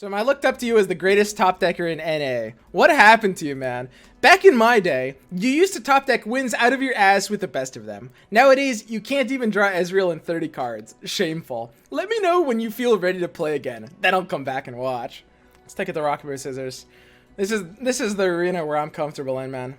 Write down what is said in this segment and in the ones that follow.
So I looked up to you as the greatest top decker in NA. What happened to you, man? Back in my day, you used to top deck wins out of your ass with the best of them. Nowadays, you can't even draw Ezreal in 30 cards. Shameful. Let me know when you feel ready to play again. Then I'll come back and watch. Let's take it to rock, paper, scissors. This is the arena where I'm comfortable in, man.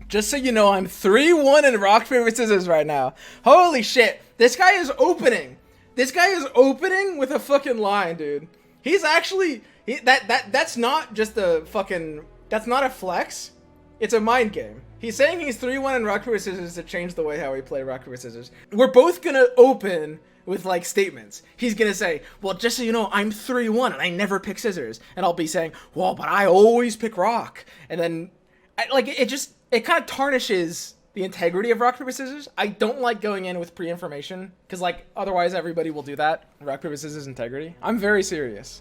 Just so you know, I'm 3-1 in rock, paper, scissors right now. Holy shit. This guy is opening. This guy is opening with a fucking line, dude. He's actually, that's not just a fucking, that's not a flex. It's a mind game. He's saying he's 3-1 in rock, paper, scissors to change the way how we play rock, paper, scissors. We're both gonna open with like statements. He's gonna say, well, just so you know, I'm 3-1 and I never pick scissors. And I'll be saying, well, but I always pick rock. And then, it kind of tarnishes the integrity of rock, paper, scissors. I don't like going in with pre-information, because like otherwise everybody will do that. Rock, paper, scissors integrity. I'm very serious.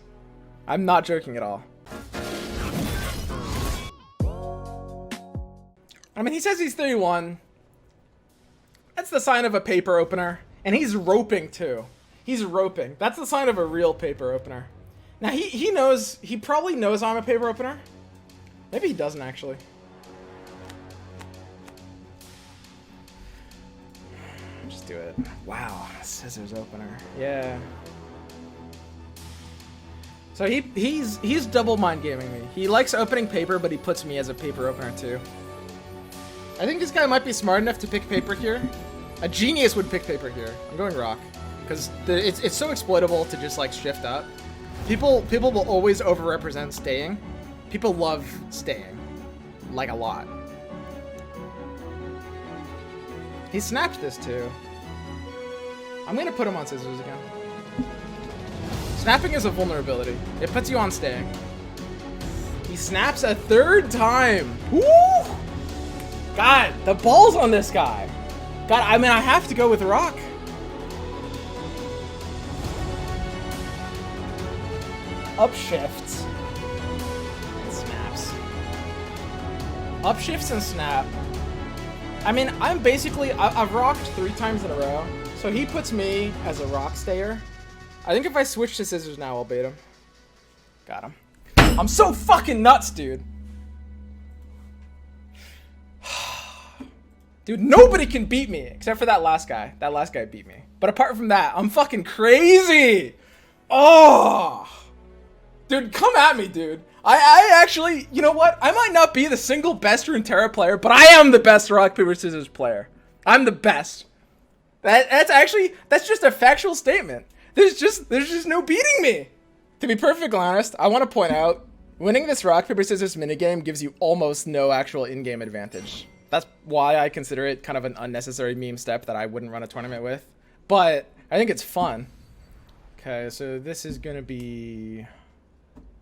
I'm not joking at all. I mean, he says he's 3-1. That's the sign of a paper opener. And he's roping too. He's roping. That's the sign of a real paper opener. Now he probably knows I'm a paper opener. Maybe he doesn't actually. Just do it. Wow, scissors opener. Yeah. So he's double mind gaming me. He likes opening paper, but he puts me as a paper opener too. I think this guy might be smart enough to pick paper here. A genius would pick paper here. I'm going rock because it's so exploitable to just like shift up. People will always overrepresent staying. People love staying, like a lot. He snapped this too. I'm gonna put him on scissors again. Snapping is a vulnerability. It puts you on staying. He snaps a third time. Woo! God, the balls on this guy. God, I mean, I have to go with rock. Upshifts. And snaps. Upshifts and snap. I mean, I've rocked 3 times in a row. So he puts me as a rock stayer. I think if I switch to scissors now, I'll beat him. Got him. I'm so fucking nuts, dude. Dude, nobody can beat me except for that last guy. That last guy beat me. But apart from that, I'm fucking crazy. Oh. Dude, come at me, dude. I actually, you know what? I might not be the single best Runeterra player, but I am the best rock, paper, scissors player. I'm the best. That's just a factual statement. There's just no beating me. To be perfectly honest, I want to point out, winning this rock, paper, scissors minigame gives you almost no actual in-game advantage. That's why I consider it kind of an unnecessary meme step that I wouldn't run a tournament with. But I think it's fun. Okay, so this is going to be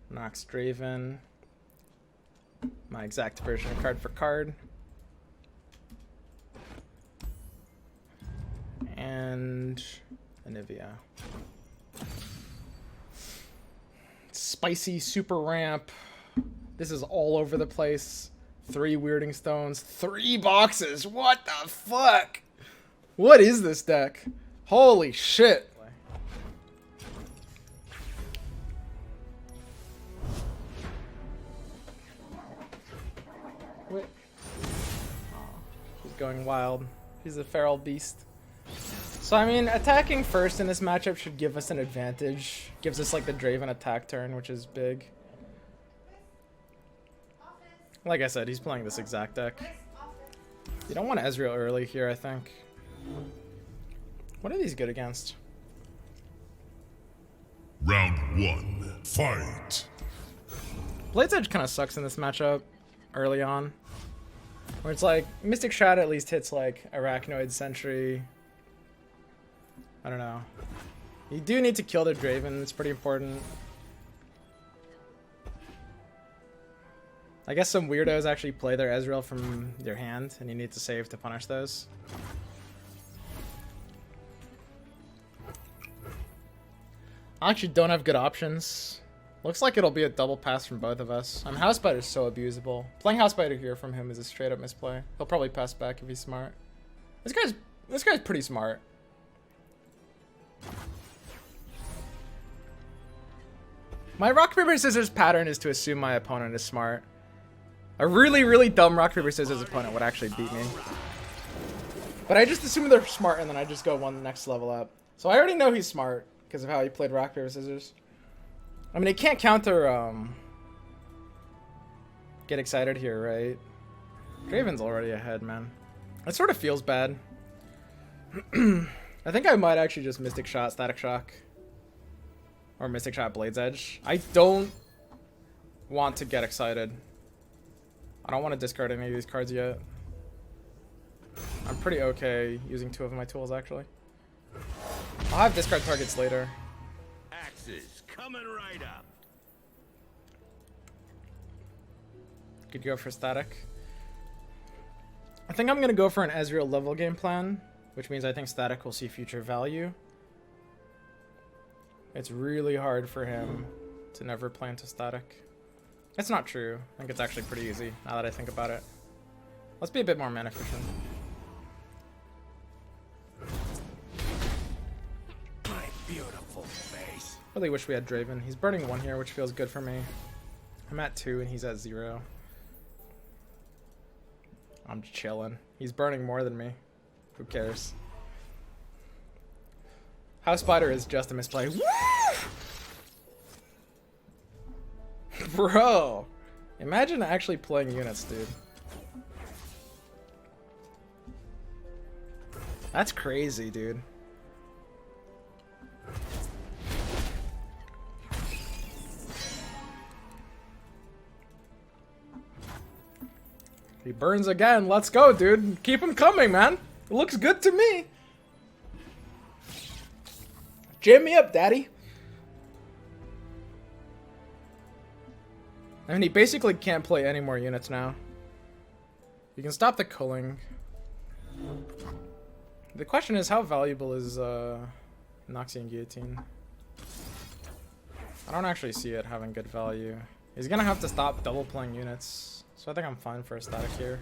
Nox Draven. My exact version of card for card. And Anivia. Spicy super ramp. This is all over the place. 3 weirding stones, 3 boxes. What the fuck? What is this deck? Holy shit. Wait. Oh, he's going wild. He's a feral beast. So I mean, attacking first in this matchup should give us an advantage. Gives us like the Draven attack turn, which is big. Like I said, he's playing this exact deck. You don't want Ezreal early here, I think. What are these good against? Round 1, fight! Blade's Edge kind of sucks in this matchup early on. Where it's like, Mystic Shot at least hits like Arachnoid Sentry. I don't know. You do need to kill the Draven, it's pretty important. I guess some weirdos actually play their Ezreal from their hand, and you need to save to punish those. I actually don't have good options. Looks like it'll be a double pass from both of us. Housebider's so abusable. Playing Housebider here from him is a straight up misplay. He'll probably pass back if he's smart. This guy's pretty smart. My rock, paper, scissors pattern is to assume my opponent is smart. A really, really dumb rock, paper, scissors opponent would actually beat me. But I just assume they're smart and then I just go one next level up. So I already know he's smart because of how he played rock, paper, scissors. I mean, he can't counter, get excited here, right? Draven's already ahead, man. It sort of feels bad. I think I might actually just Mystic Shot, Static Shock. Or Mystic Shot, Blade's Edge. I don't want to get excited. I don't want to discard any of these cards yet. I'm pretty okay using 2 of my tools, actually. I'll have discard targets later. Axes coming right up. Could go for Static. I think I'm going to go for an Ezreal level game plan, which means I think Static will see future value. It's really hard for him to never play into Static. It's not true. I think it's actually pretty easy, now that I think about it. Let's be a bit more mana efficient. My beautiful face. Really wish we had Draven. He's burning 1 here, which feels good for me. I'm at 2 and he's at 0. I'm chilling. He's burning more than me. Who cares? House Spider is just a misplay. Woo! Bro! Imagine actually playing units, dude. That's crazy, dude. He burns again. Let's go, dude. Keep him coming, man. It looks good to me. Jam me up, daddy. I mean, he basically can't play any more units now. You can stop the culling. The question is, how valuable is Noxian Guillotine? I don't actually see it having good value. He's gonna have to stop double playing units. So I think I'm fine for a static here.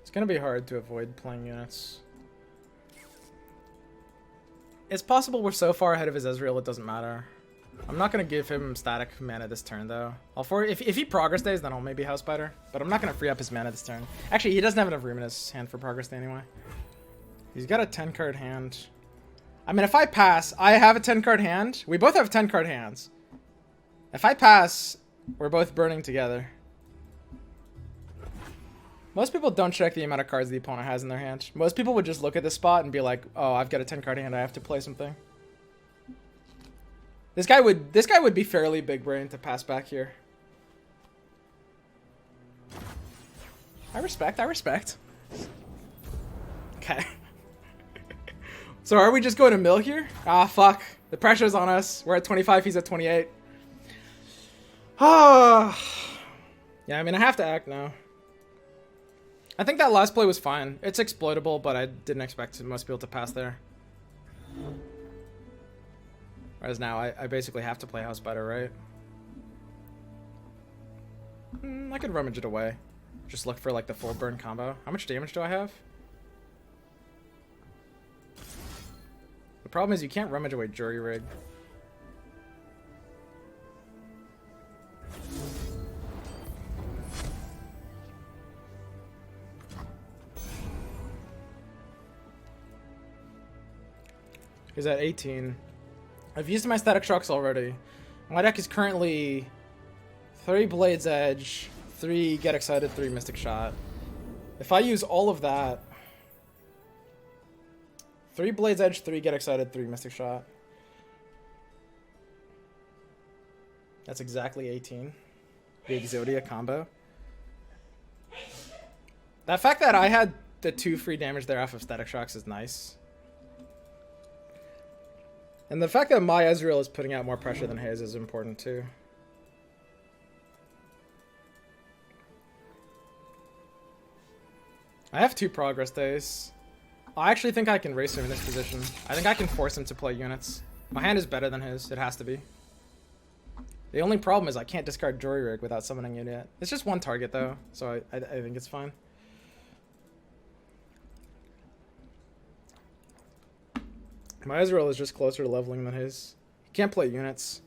It's gonna be hard to avoid playing units. It's possible we're so far ahead of his Ezreal it doesn't matter. I'm not gonna give him static mana this turn though. If he progress days, then I'll maybe House Spider. But I'm not gonna free up his mana this turn. Actually, he doesn't have enough room in his hand for progress day anyway. He's got a 10 card hand. I mean, if I pass, I have a 10 card hand. We both have 10 card hands. If I pass, we're both burning together. Most people don't check the amount of cards the opponent has in their hand. Most people would just look at the spot and be like, oh, I've got a 10 card hand, I have to play something. This guy would be fairly big brain to pass back here. I respect. Okay. So are we just going to mill here? Ah, fuck. The pressure's on us. We're at 25, he's at 28. Ah. Yeah, I mean, I have to act now. I think that last play was fine. It's exploitable, but I didn't expect most people to pass there. Whereas now, I basically have to play House Spider, right? I could rummage it away. Just look for, like, the full burn combo. How much damage do I have? The problem is you can't rummage away Jury Rig. He's at 18. I've used my Static Shocks already. My deck is currently 3 Blade's Edge, 3 Get Excited, 3 Mystic Shot. If I use all of that, 3 Blade's Edge, 3 Get Excited, 3 Mystic Shot. That's exactly 18. The Exodia combo. That fact that I had the 2 free damage there off of Static Shocks is nice. And the fact that my Ezreal is putting out more pressure than his is important too. I have 2 progress days. I actually think I can race him in this position. I think I can force him to play units. My hand is better than his. It has to be. The only problem is I can't discard Jury Rig without summoning unit. It's just 1 target though, so I think it's fine. My Ezreal is just closer to leveling than his. He can't play units.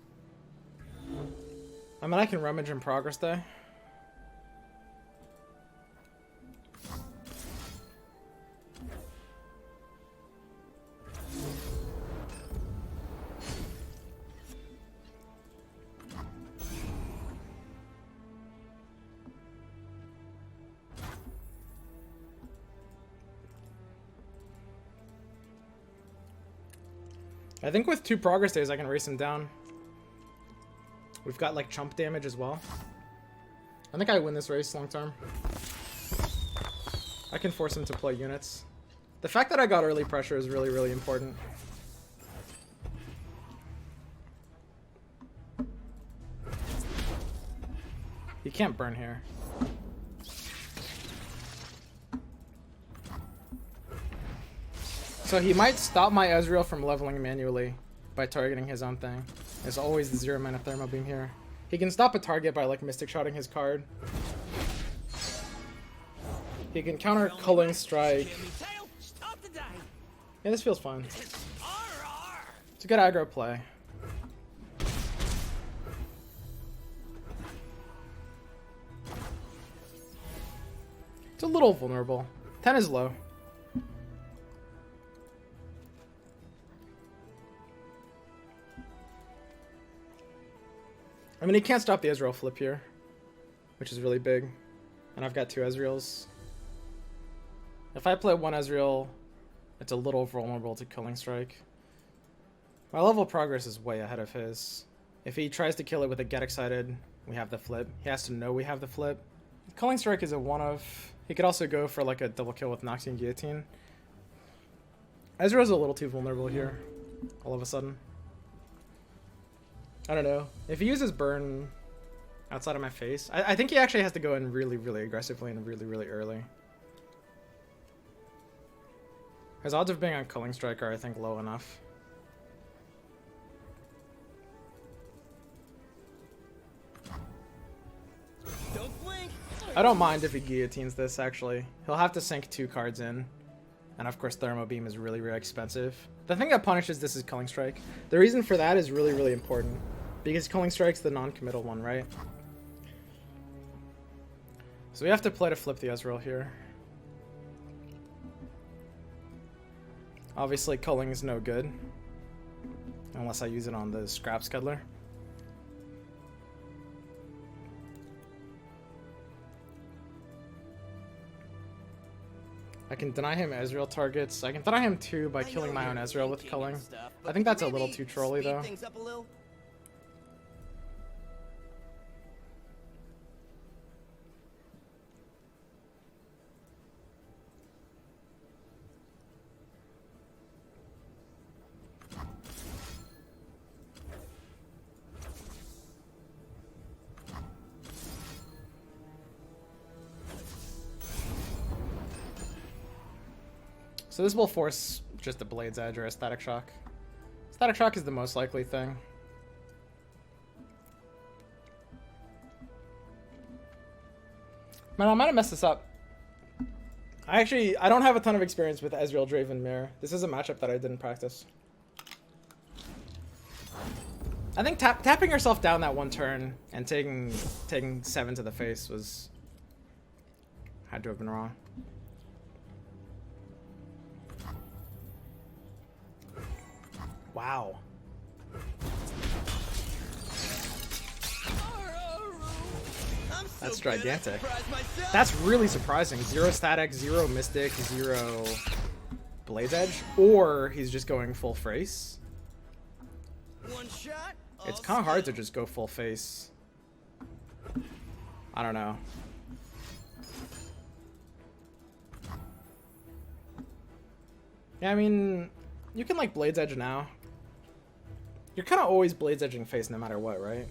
I mean, I can rummage in progress though. I think with 2 progress days, I can race him down. We've got like chump damage as well. I think I win this race long term. I can force him to play units. The fact that I got early pressure is really, really important. He can't burn here. So he might stop my Ezreal from leveling manually by targeting his own thing. There's always the 0 mana thermal beam here. He can stop a target by like mystic shotting his card. He can counter culling strike. Yeah, this feels fun. It's a good aggro play. It's a little vulnerable. 10 is low. I mean, he can't stop the Ezreal flip here, which is really big. And I've got 2 Ezreals. If I play 1 Ezreal, it's a little vulnerable to Killing Strike. My level of progress is way ahead of his. If he tries to kill it with a Get Excited, we have the flip. He has to know we have the flip. Killing Strike is a one-of. He could also go for like a double kill with Noxian Guillotine. Ezreal's a little too vulnerable here, all of a sudden. I don't know. If he uses burn outside of my face, I think he actually has to go in really, really aggressively and really, really early. His odds of being on Culling Strike are, I think, low enough. I don't mind if he guillotines this, actually. He'll have to sink 2 cards in. And of course, Thermo Beam is really, really expensive. The thing that punishes this is Culling Strike. The reason for that is really, really important. Because Culling Strike's the non-committal one, right? So we have to play to flip the Ezreal here. Obviously, culling is no good. Unless I use it on the Scrap Scuddler. I can deny him Ezreal targets. I can deny him 2 by killing my own Ezreal with culling. I think that's a little too trolly though. So this will force just a Blade's Edge or a Static Shock. Static Shock is the most likely thing. Man, I might have messed this up. I don't have a ton of experience with Ezreal Draven Mirror. This is a matchup that I didn't practice. I think tapping yourself down that one turn and taking 7 to the face had to have been wrong. Wow. That's gigantic. That's really surprising. 0 static, 0 mystic, 0 Blaze Edge, or he's just going full face. It's kind of hard to just go full face. I don't know. Yeah, I mean, you can like Blade's Edge now. You're kind of always Blade's Edging face no matter what, right?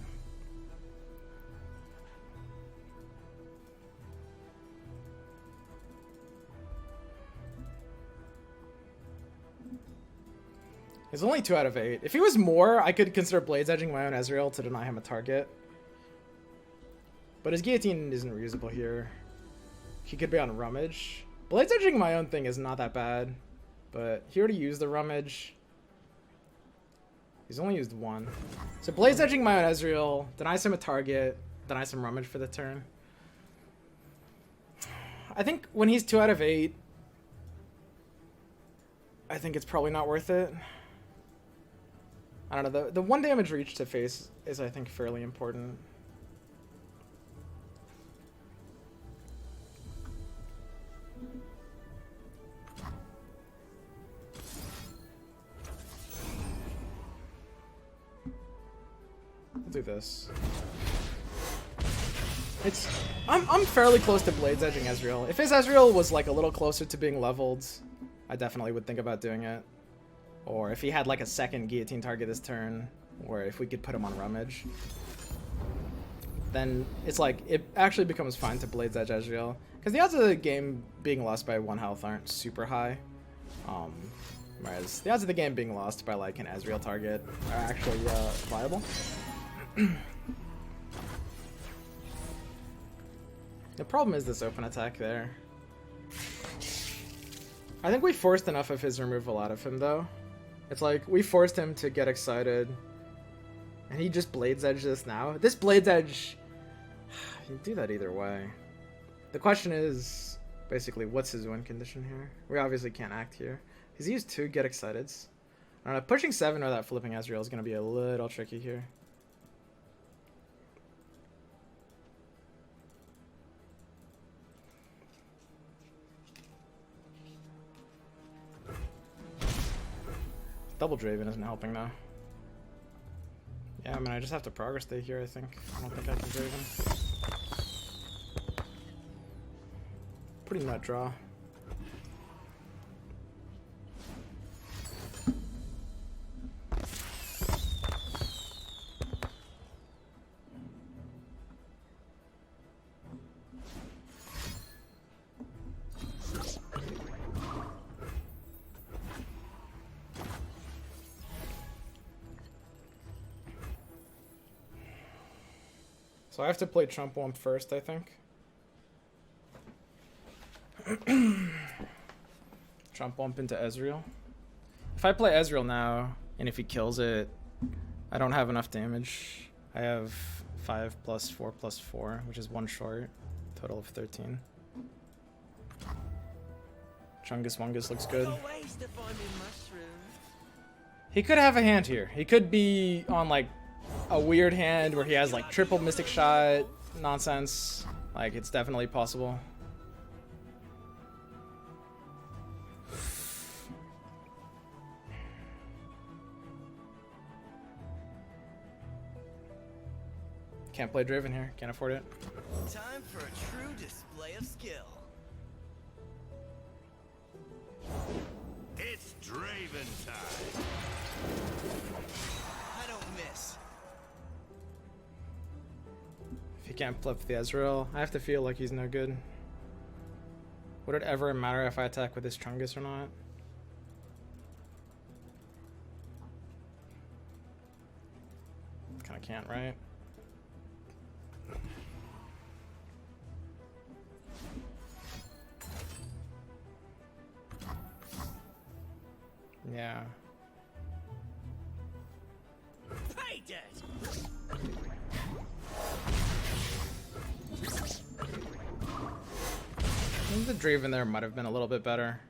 He's only 2 out of 8. If he was more, I could consider Blade's Edging my own Ezreal to deny him a target. But his Guillotine isn't reusable here. He could be on Rummage. Blade's Edging my own thing is not that bad. But he already used the Rummage. He's only used one. So Blaze Edging my own Ezreal, denies him a target, denies him rummage for the turn. I think when he's 2 out of 8, I think it's probably not worth it. I don't know, the 1 damage reach to face is, I think, fairly important. I'll do this. I'm fairly close to Blades Edging Ezreal. If his Ezreal was like a little closer to being leveled, I definitely would think about doing it. Or if he had like a second guillotine target this turn, or if we could put him on rummage, then it's like it actually becomes fine to Blades Edge Ezreal, because the odds of the game being lost by 1 health aren't super high. Whereas the odds of the game being lost by like an Ezreal target are actually viable. The problem is this open attack there. I think we forced enough of his removal out of him though. It's like we forced him to get excited and he just Blades Edge this now. This Blades Edge, you do that either way. The question is basically what's his win condition here? We obviously can't act here. He's used 2 get exciteds. I don't know, pushing 7 without flipping Ezreal is going to be a little tricky here. Double Draven isn't helping now. Yeah, I mean, I just have to progress stay here, I think. I don't think I can Draven. Pretty nut draw. So I have to play Trump Womp first, I think. Trump Womp into Ezreal. If I play Ezreal now, and if he kills it, I don't have enough damage. I have 5 plus 4 plus 4, which is 1 short. Total of 13. Chungus Wungus looks good. He could have a hand here. He could be on like a weird hand where he has like triple Mystic Shot nonsense. Like, it's definitely possible. Can't play Draven here. Can't afford it. Time for a true display of skill. It's Draven time. I don't miss. If he can't flip the Ezreal, I have to feel like he's no good. Would it ever matter if I attack with this Chungus or not? Kinda can't, right? Yeah. Pay debt. I think the Draven there might have been a little bit better.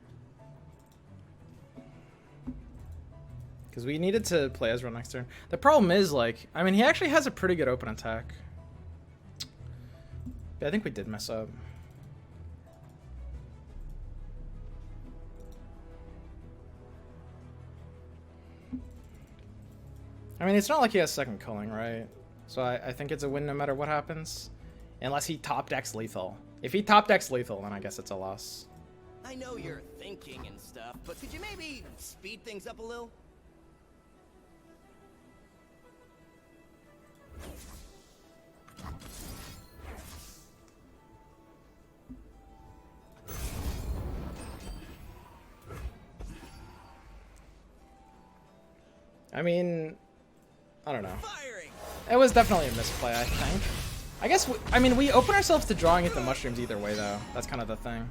Because we needed to play Ezreal next turn. The problem is, like, I mean, he actually has a pretty good open attack. But I think we did mess up. I mean, it's not like he has second culling, right? So I think it's a win no matter what happens. Unless he top decks lethal. If he top decks lethal, then I guess it's a loss. I know you're thinking and stuff, but could you maybe speed things up a little? I mean, I don't know. Firing. It was definitely a misplay, I think. I guess, I mean, we open ourselves to drawing at the mushrooms either way, though. That's kind of the thing.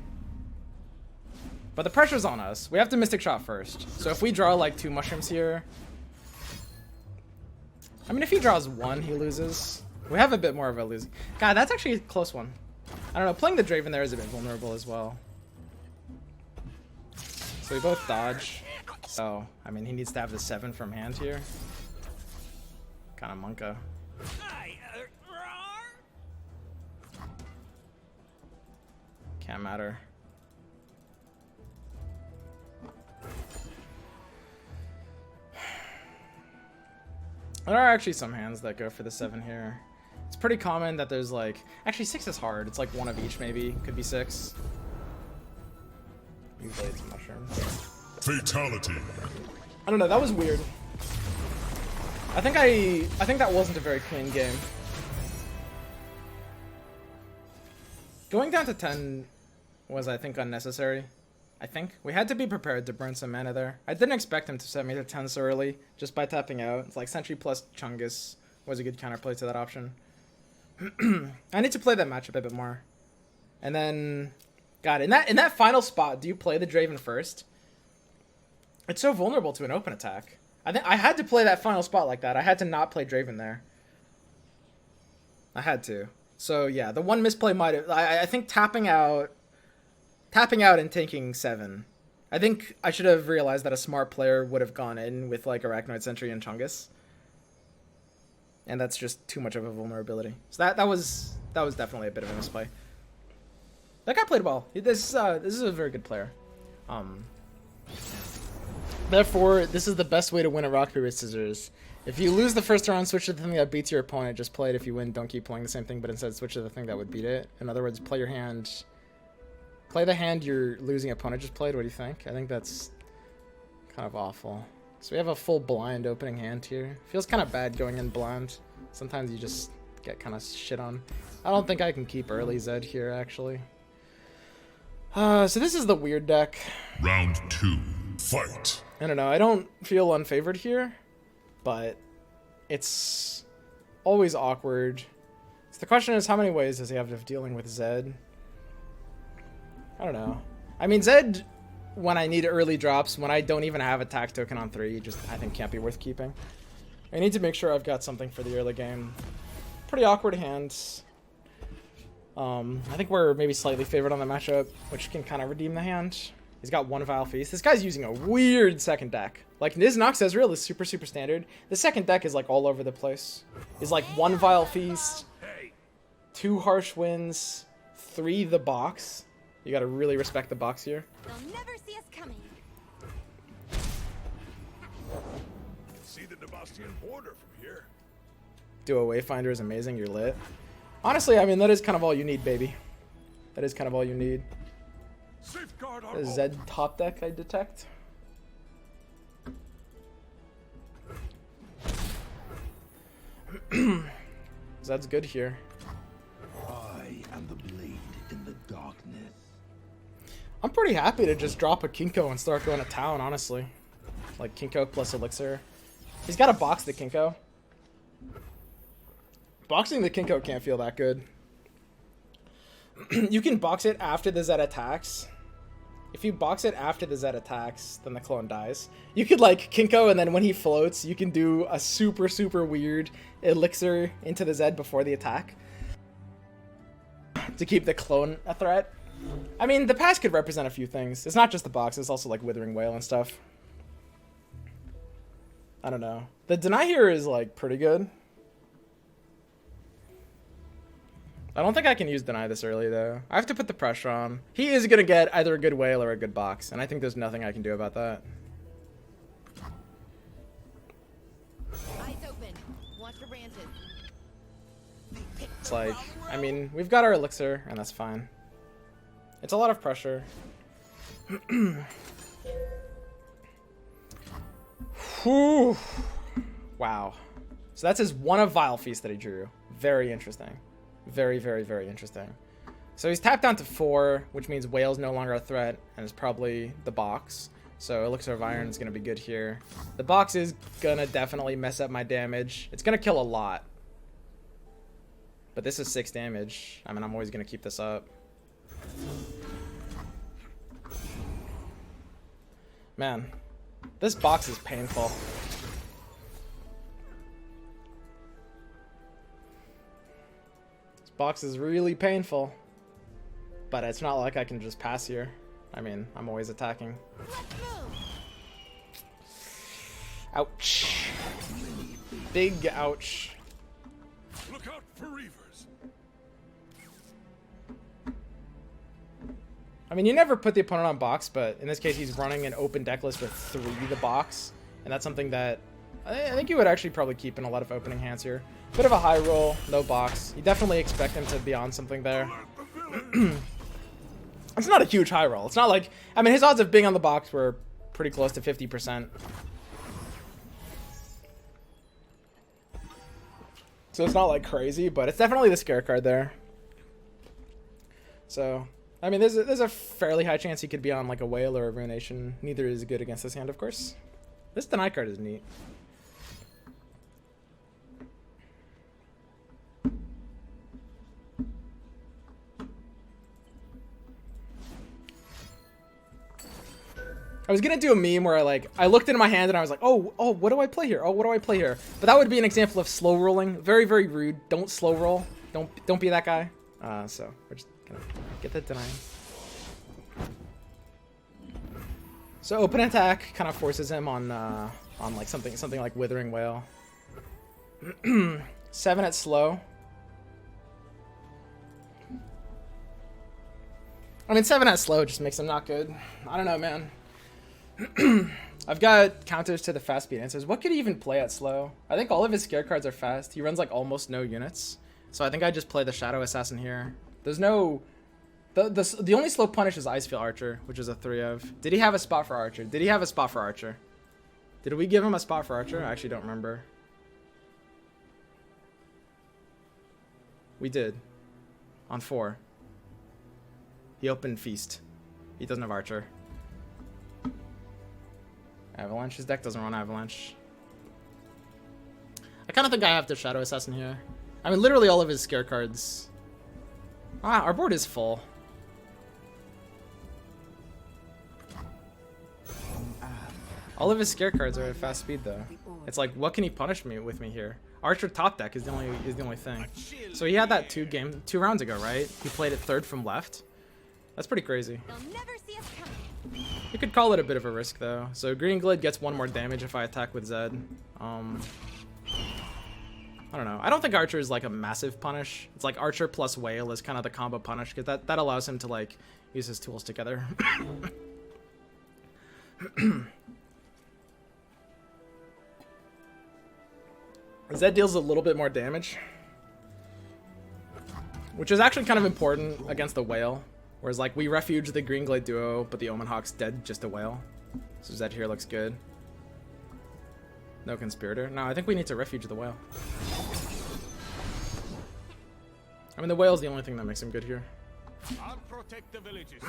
But the pressure's on us. We have to Mystic Shot first. So if we draw, like, 2 mushrooms here, I mean, if he draws 1, he loses. We have a bit more of a losing. God, that's actually a close one. I don't know. Playing the Draven there is a bit vulnerable as well. So we both dodge. So, I mean, he needs to have the 7 from hand here. Kind of Monka. Can't matter. There are actually some hands that go for the 7 here. It's pretty common that there's like... Actually, 6 is hard. It's like 1 of each, maybe. Could be 6. You played some mushrooms. Fatality. I don't know. That was weird. I think that wasn't a very clean game. Going down to 10 was, I think, unnecessary. I think. We had to be prepared to burn some mana there. I didn't expect him to set me to 10 so early, just by tapping out. It's like Sentry plus Chungus was a good counterplay to that option. I need to play that matchup a bit more. And then, God, in that final spot, do you play the Draven first? It's so vulnerable to an open attack. I had to play that final spot like that. I had to not play Draven there. I had to. So yeah, the one misplay might have... I think tapping out and taking 7. I think I should have realized that a smart player would have gone in with like Arachnoid Sentry and Chungus. And that's just too much of a vulnerability. So that was definitely a bit of a misplay. That guy played well. This is a very good player. Therefore, this is the best way to win at rock, paper, scissors. If you lose the first round, switch to the thing that beats your opponent. Just play it. If you win, don't keep playing the same thing, but instead switch to the thing that would beat it. In other words, play your hand. Play the hand your losing opponent just played. What do you think? I think that's kind of awful. So we have a full blind opening hand here. Feels kind of bad going in blind. Sometimes you just get kind of shit on. I don't think I can keep early Zed here, actually. So this is the weird deck. Round 2. Fight. I don't know. I don't feel unfavored here, but it's always awkward. So the question is, how many ways does he have of dealing with Zed? I don't know. I mean, Zed, when I need early drops, when I don't even have attack token on 3, just I think can't be worth keeping. I need to make sure I've got something for the early game. Pretty awkward hands. I think we're maybe slightly favored on the matchup, which can kind of redeem the hand. He's got 1 Vile Feast. This guy's using a weird second deck. Like, Niz Nox Ezreal is super standard. The second deck is like all over the place. He's like 1 Vile Feast, 2 Harsh Winds, 3 the box. You gotta really respect the box here. They'll never see us coming. See the Nebastian border from here. Do a Wayfinder is amazing. You're lit. Honestly, I mean, that is kind of all you need, baby. That is kind of all you need. Safeguard our The Zed top deck, I detect. Zed's good here. I am the blade in the darkness. I'm pretty happy to just drop a Kinko and start going to town, honestly. Like Kinko plus Elixir. He's got to box the Kinko. Boxing the Kinko can't feel that good. You can box it after the Zed attacks. If you box it after the Zed attacks, then the clone dies. You could like Kinko, and then when he floats, you can do a super weird Elixir into the Zed before the attack to keep the clone a threat. I mean, the pass could represent a few things. It's not just the box, it's also like Withering Wail and stuff. I don't know. The deny here is like pretty good. I don't think I can use deny this early though. I have to put the pressure on. He is gonna get either a good whale or a good box, and I think there's nothing I can do about that. Eyes open. Watch your branches. It's like, I mean, we've got our elixir, and that's fine. It's a lot of pressure. Whew. Wow. So that's his 1 of Vile Feast that he drew. Very interesting. Very interesting. So he's tapped down to 4, which means Whale's no longer a threat, and it's probably the box. So Elixir of Iron is going to be good here. The box is going to definitely mess up my damage. It's going to kill a lot. But this is 6 damage. I mean, I'm always going to keep this up. Man, this box is painful. box is really painful. But it's not like I can just pass here. I mean, I'm always attacking. Ouch. Big ouch. Look out for reavers. I mean, you never put the opponent on box, but in this case, he's running an open deck list with 3 the box. And that's something that I think you would actually probably keep in a lot of opening hands here. Bit of a high roll, no box. You definitely expect him to be on something there. It's not a huge high roll. It's not like, I mean, his odds of being on the box were pretty close to 50%. So it's not like crazy, but it's definitely the scare card there. So, I mean, there's a fairly high chance he could be on like a whale or a ruination. Neither is good against this hand, of course. This deny card is neat. I was gonna do a meme where I looked into my hand and I was like, oh, what do I play here? Oh, what do I play here? But that would be an example of slow rolling. Very, very rude. Don't slow roll. Don't be that guy. So we're just gonna get the deny. So open attack kind of forces him on like something like Withering Whale. 7 at slow. I mean, 7 at slow just makes him not good. I don't know, man. I've got counters to the fast speed answers. What could he even play at slow? I think all of his scare cards are fast. He runs like almost no units. So I think I just play the Shadow Assassin here. There's no... The only slow punish is Icefield Archer, which is a 3 of. Did he have a spot for Archer? Did he have a spot for Archer? Did we give him a spot for Archer? I actually don't remember. We did. On 4. He opened Feast. He doesn't have Archer. Avalanche. His deck doesn't run Avalanche. I kind of think I have to Shadow Assassin here. I mean, literally all of his scare cards. Our board is full. All of his scare cards are at fast speed, though. It's like, what can he punish me with here? Archer top deck is the only thing. So he had that 2 rounds ago, right? He played it 3rd from left. That's pretty crazy. You could call it a bit of a risk, though. So Green Glade gets 1 more damage if I attack with Zed. I don't know. I don't think Archer is like a massive punish. It's like Archer plus Whale is kind of the combo punish, because that allows him to like use his tools together. Zed deals a little bit more damage, which is actually kind of important against the Whale. Whereas, like, we refuge the Green Glade duo, but the Omen Hawk's dead, just a Whale. So Zed here looks good. No Conspirator. No, I think we need to refuge the Whale. I mean, the Whale's the only thing that makes him good here. I'll protect the villages.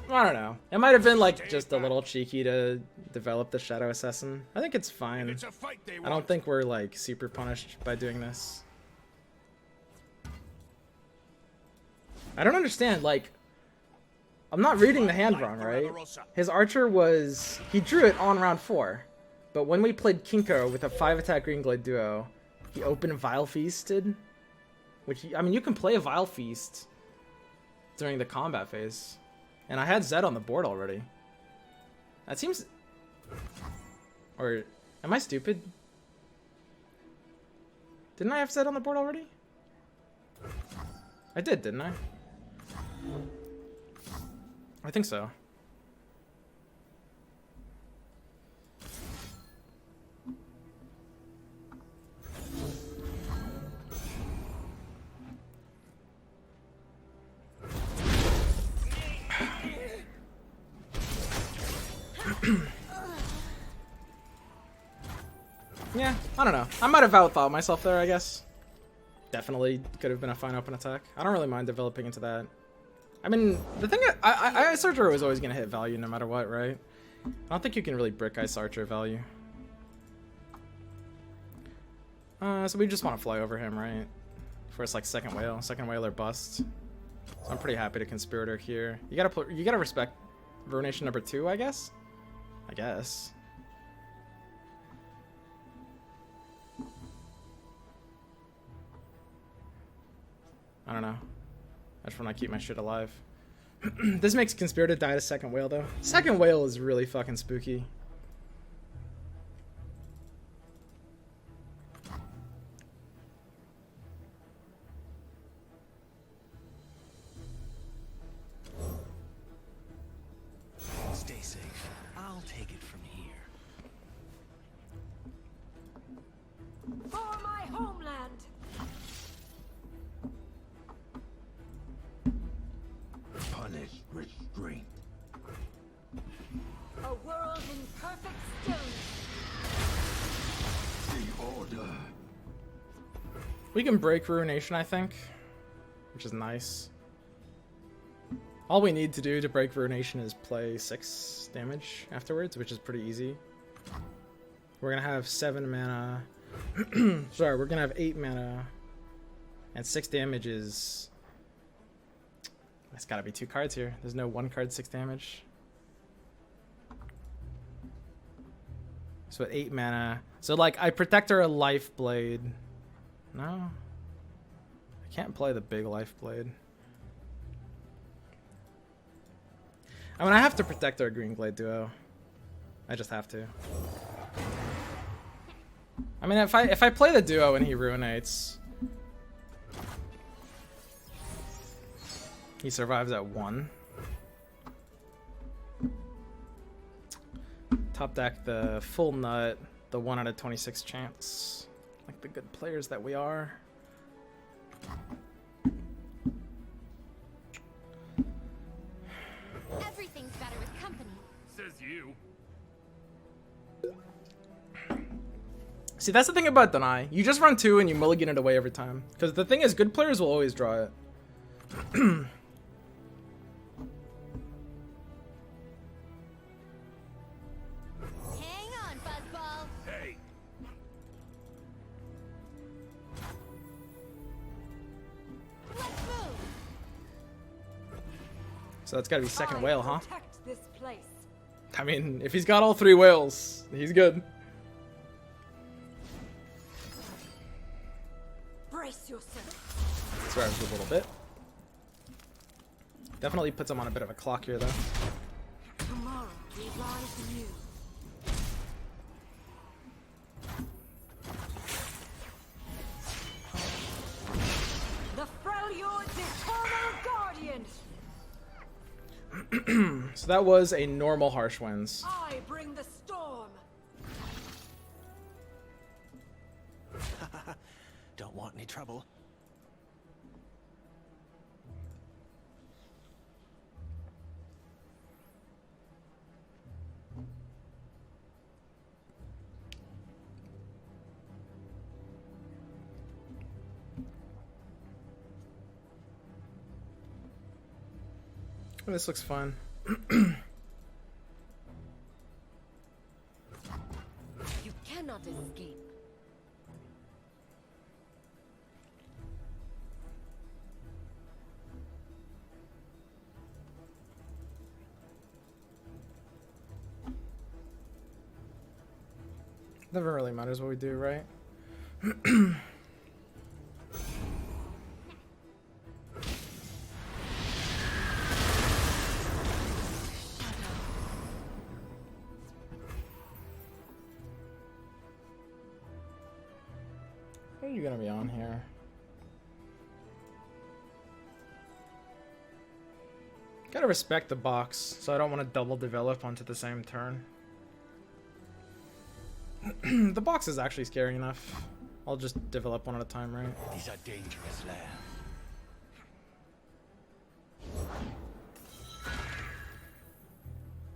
I don't know. It might have been, like, just a little cheeky to develop the Shadow Assassin. I think it's fine. It's a fight they I don't think we're, like, super punished by doing this. I don't understand, like, I'm not reading the hand wrong, right? His Archer was, he drew it on round 4, but when we played Kinko with a 5-attack Green Glade duo, he opened Vile Feasted, which, I mean, you can play a Vile Feast during the combat phase, and I had Zed on the board already. That seems, or, am I stupid? Didn't I have Zed on the board already? I did, didn't I? I think so. Yeah, I don't know. I might have outthought myself there, I guess. Definitely could have been a fine open attack. I don't really mind developing into that. I mean, the thing, Ice Archer was always going to hit value no matter what, right? I don't think you can really brick Ice Archer value. So we just want to fly over him, right? For it's like second whale or bust. So I'm pretty happy to Conspirator here. You gotta respect Ruination number 2, I guess? I guess. I don't know. I just want to keep my shit alive. This makes Conspirator die to second whale, though. Second whale is really fucking spooky. Stay safe. I'll take it from here. For my homeland! Punish restraint. A world in perfect stillness. The order. We can break Ruination, I think, which is nice. All we need to do to break Ruination is play 6 damage afterwards, which is pretty easy. We're gonna have 7 mana. Sorry, we're gonna have 8 mana, and 6 damage is. It's gotta be 2 cards here. There's no 1 card 6 damage. So at 8 mana. So like I protect her life blade. No. I can't play the big life blade. I mean I have to protect our green blade duo. I just have to. I mean if I play the duo and he ruinates, he survives at 1. Top deck the full nut, the 1 out of 26 chance, like the good players that we are. Everything's better with company. Says you. See, that's the thing about Deny. You just run 2 and you mulligan it away every time. Because the thing is, good players will always draw it. Hang on, Fuzzball. Hey. Let's move. So that's gotta be second whale, huh? Protect this place. I mean, if he's got all 3 whales, he's good. Brace yourself. Survives a little bit. Definitely puts him on a bit of a clock here, though. Tomorrow we rise anew. The Freljord's eternal guardian. So that was a normal Harsh Winds. I bring the storm. Don't want any trouble. Oh, this looks fun. You cannot escape. Never really matters what we do, right? What are you gonna be on here? Gotta respect the box, so I don't want to double develop onto the same turn. The box is actually scary enough. I'll just develop one at a time, right? These are dangerous lands.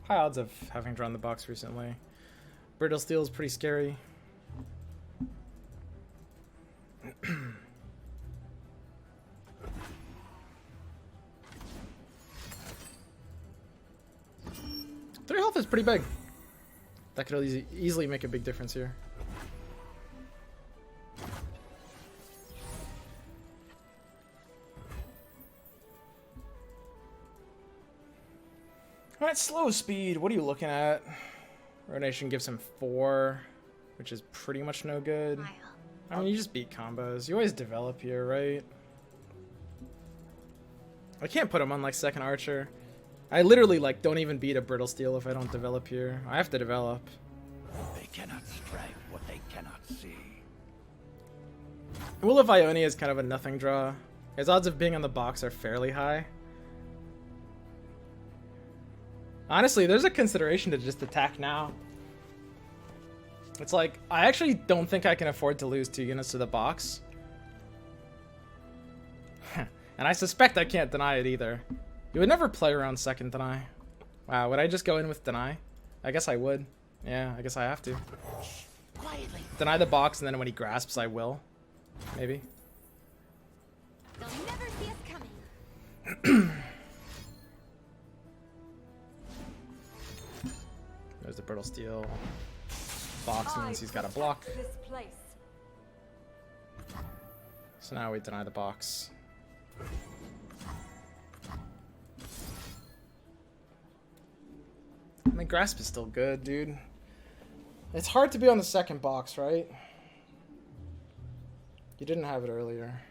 High odds of having drawn the box recently. Brittle Steel is pretty scary. Three health is pretty big. That could easily make a big difference here. Alright, slow speed. What are you looking at? Ruination gives him 4, which is pretty much no good. I mean, you just beat combos. You always develop here, right? I can't put him on like second archer. I literally like don't even beat a brittle steel if I don't develop here. I have to develop. They cannot strike what they cannot see. Will of Ionia is kind of a nothing draw. His odds of being on the box are fairly high. Honestly, there's a consideration to just attack now. It's like, I actually don't think I can afford to lose 2 units to the box. And I suspect I can't deny it either. You would never play around second deny. Wow, would I just go in with deny? I guess I would. Yeah, I guess I have to. Quietly. Deny the box, and then when he grasps, I will. Maybe. They'll never see us coming. There's the brittle steel. Box means he's got a block. This place. So now we deny the box. I mean, grasp is still good, dude. It's hard to be on the second box, right? You didn't have it earlier.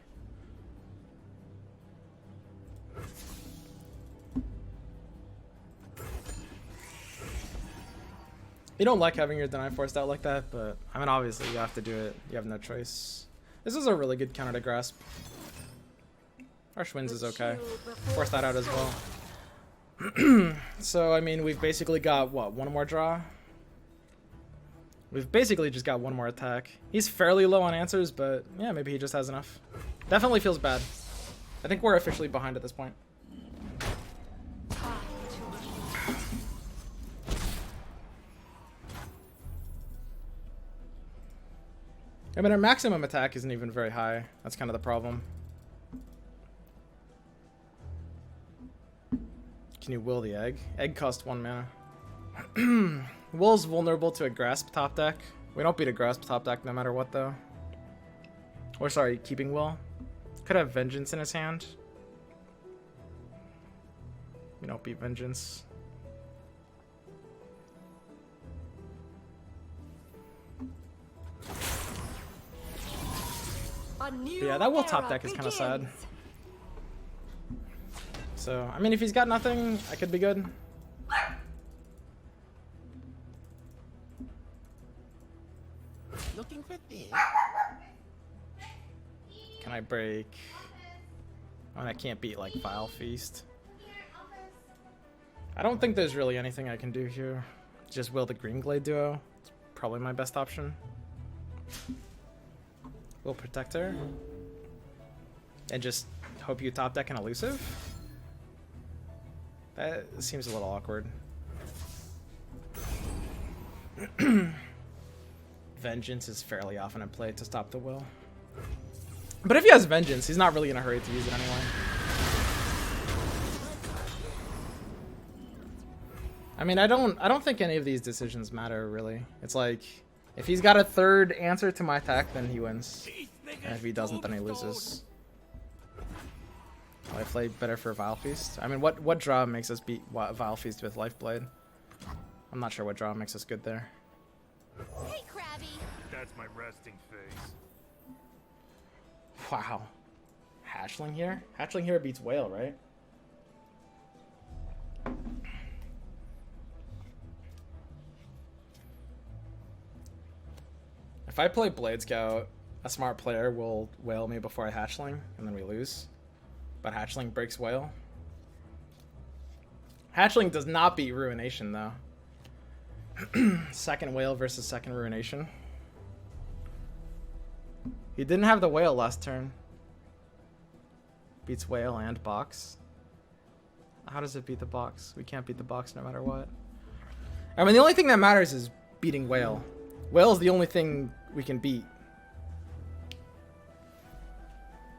You don't like having your deny forced out like that, but I mean, obviously you have to do it. You have no choice. This is a really good counter to grasp. Harsh Winds is okay. Force that out as well. So, I mean, we've basically got, what, one more draw? We've basically just got one more attack. He's fairly low on answers, but yeah, maybe he just has enough. Definitely feels bad. I think we're officially behind at this point. I mean, our maximum attack isn't even very high. That's kind of the problem. Can you will the egg? Egg cost 1 mana. Will's vulnerable to a grasp top deck. We don't beat a grasp top deck no matter what, though. Or sorry, keeping Will. Could have Vengeance in his hand. We don't beat Vengeance. Yeah, that Will top deck is kind of sad. So, I mean, if he's got nothing, I could be good. Looking for this? Can I break? Oh, and I can't beat, like, Vile Feast. I don't think there's really anything I can do here. Just Will the Green Glade duo. It's probably my best option. Will Protector. And just hope you top deck an elusive? That seems a little awkward. Vengeance is fairly often in play to stop the Will. But if he has Vengeance, he's not really in a hurry to use it anyway. I mean, I don't think any of these decisions matter, really. It's like, if he's got a third answer to my attack, then he wins. And if he doesn't, then he loses. I play better for Vile Feast. I mean, what draw makes us beat Vile Feast with Lifeblade? I'm not sure what draw makes us good there. Hey, Krabby. That's my resting face. Wow. Hatchling here? Hatchling here beats Whale, right? If I play Blade Scout, a smart player will Whale me before I Hatchling, and then we lose. But Hatchling breaks Whale. Hatchling does not beat Ruination, though. Second Whale versus second Ruination. He didn't have the Whale last turn. Beats Whale and box. How does it beat the box? We can't beat the box no matter what. I mean, the only thing that matters is beating Whale. Whale is the only thing we can beat.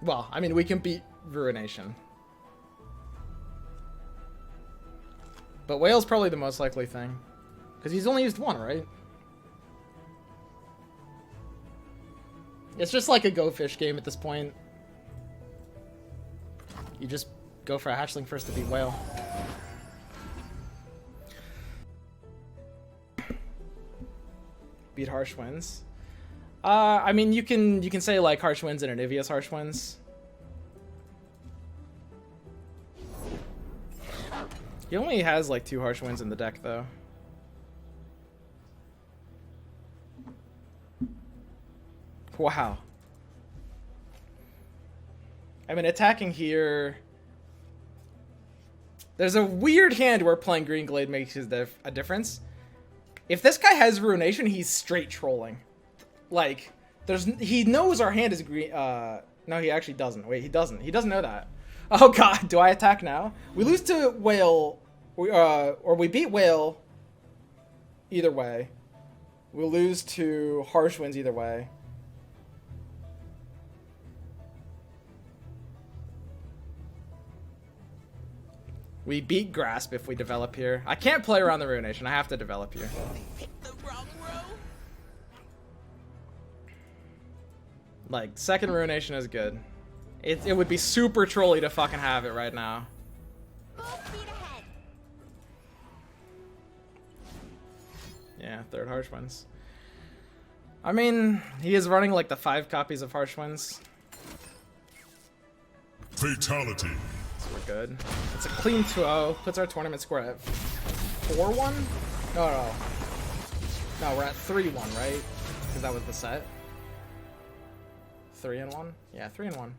Well, I mean, we can beat Ruination. But Whale's probably the most likely thing. Because he's only used one, right? It's just like a Go Fish game at this point. You just go for a Hatchling first to beat Whale. Beat Harsh Winds. I mean, you can say like Harsh Winds and Anivia's Harsh Winds. He only has like 2 harsh winds in the deck though. Wow. I mean, attacking here. There's a weird hand where playing Green Glade makes a difference. If this guy has Ruination, he's straight trolling. Like, he knows our hand is green. No, he actually doesn't. Wait, he doesn't. He doesn't know that. Oh god, do I attack now? We lose to Whale, or we beat Whale. Either way, we'll lose to Harsh Winds either way. We beat Grasp if we develop here. I can't play around the Ruination. I have to develop here. The wrong row? Like, second Ruination is good. It would be super trolly to fucking have it right now. Full speed ahead. Yeah, third Harsh Winds. I mean, he is running like the 5 copies of Harsh Winds. Fatality. So we're good. It's a clean 2-0. Puts our tournament score at 4-1? No. No, we're at 3-1, right? Because that was the set. 3-1? Yeah, 3-1.